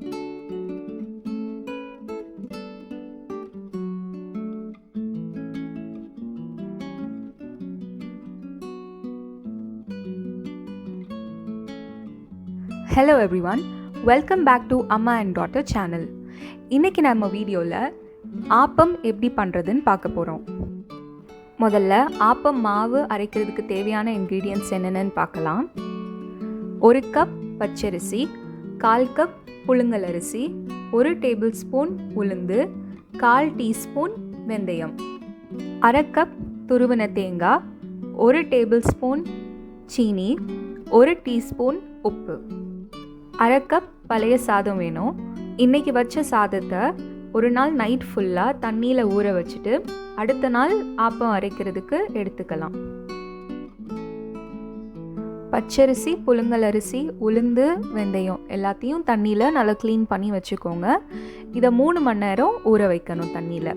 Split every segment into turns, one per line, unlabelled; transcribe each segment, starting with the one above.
Hello everyone, welcome back to Amma and Daughter channel. இன்னைக்கு நம்ம வீடியோவில் ஆப்பம் எப்படி பண்ணுறதுன்னு பார்க்க போகிறோம். முதல்ல ஆப்பம் மாவு அரைக்கிறதுக்கு தேவையான இன்க்ரீடியன்ட்ஸ் என்னென்னு பார்க்கலாம். 1 கப் பச்சரிசி, 1/4 கப் புழுங்கல் அரிசி, 1 டேபிள் ஸ்பூன் உளுந்து, 1/4 டீஸ்பூன் வெந்தயம், 1/2 கப் துருவின தேங்காய், 1 டேபிள் ஸ்பூன் சீனி, 1 டீஸ்பூன் உப்பு, 1/2 கப் பழைய சாதம் வேணும். இன்றைக்கி வச்ச சாதத்தை ஒரு நாள் நைட் ஃபுல்லாக தண்ணியில் ஊற வச்சுட்டு அடுத்த நாள் ஆப்பம் அரைக்கிறதுக்கு எடுத்துக்கலாம். பச்சரிசி, புழுங்கல் அரிசி, உளுந்து, வெந்தயம் எல்லாத்தையும் தண்ணியில் நல்லா க்ளீன் பண்ணி வச்சுக்கோங்க. இதை 3 மணி நேரம் ஊற வைக்கணும் தண்ணியில்.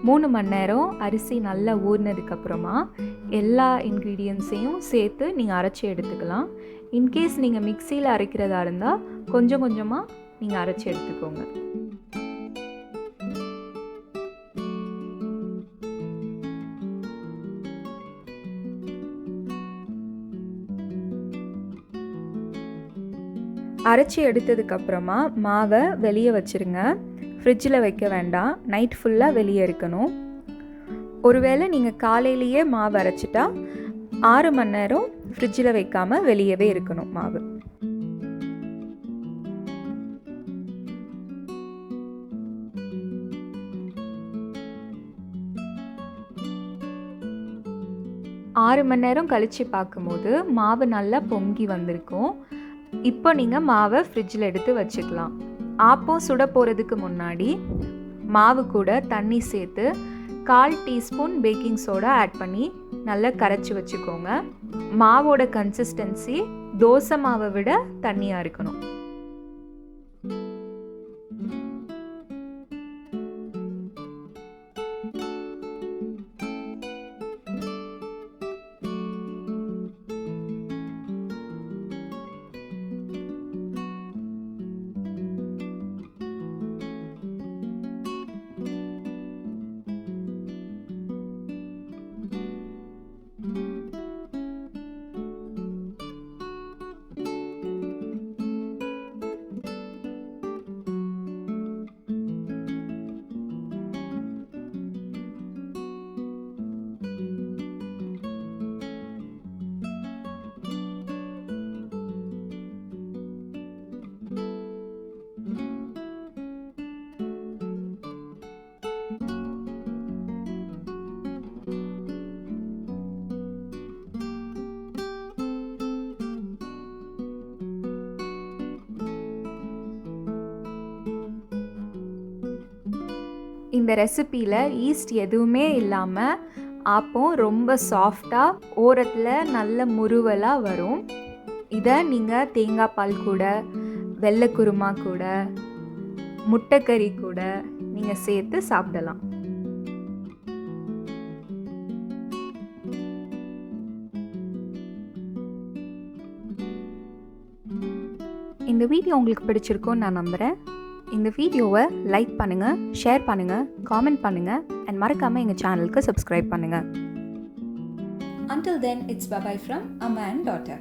மூணு மணி நேரம் அரிசி நல்லா ஊறினதுக்கப்புறமா எல்லா இன்க்ரீடியன்ட்ஸையும் சேர்த்து நீங்கள் அரைச்சி எடுத்துக்கலாம். இன்கேஸ் நீங்கள் மிக்சியில் அரைக்கிறதா இருந்தால் கொஞ்சம் கொஞ்சமாக நீங்கள் அரைச்சி எடுத்துக்கோங்க. அரைச்சி எடுத்ததுக்கப்புறமா மாவை வெளியே வச்சுருங்க. ஃப்ரிட்ஜில் வைக்க வேண்டாம், நைட் ஃபுல்லாக வெளியே இருக்கணும். ஒருவேளை நீங்கள் காலையிலேயே மாவு அரைச்சிட்டா 6 மணி நேரம் ஃப்ரிட்ஜில் வைக்காமல் வெளியவே இருக்கணும் மாவு. ஆறு மணி நேரம் கழித்து பார்க்கும்போது மாவு நல்லா பொங்கி வந்திருக்கும். இப்போ நீங்கள் மாவை ஃப்ரிட்ஜில் எடுத்து வச்சுக்கலாம். ஆப்பம் சுட போகிறதுக்கு முன்னாடி மாவு கூட தண்ணி சேர்த்து 1/4 டீஸ்பூன் பேக்கிங் சோடா ஆட் பண்ணி நல்லா கரைச்சி வச்சுக்கோங்க. மாவோட கன்சிஸ்டன்சி தோசை மாவை விட தண்ணியாக இருக்கணும். இந்த ரெசிப்பியில் ஈஸ்ட் எதுவுமே இல்லாமல் ஆப்பம் ரொம்ப சாஃப்டாக ஓரத்தில் நல்ல முறுவலாக வரும். இதை நீங்கள் தேங்காய் பால் கூட, வெள்ளை குருமா கூட, முட்டைக்கறி கூட நீங்கள் சேர்த்து சாப்பிடலாம். இந்த வீடியோ உங்களுக்கு பிடிச்சிருக்கும்னு நான் நம்புகிறேன். இந்த வீடியோவை லைக் பண்ணுங்கள், ஷேர் பண்ணுங்கள், காமெண்ட் பண்ணுங்கள் அண்ட் மறக்காமல் எங்கள் சேனலுக்கு சப்ஸ்கிரைப் பண்ணுங்கள். Until then, it's bye-bye from Amma and Daughter.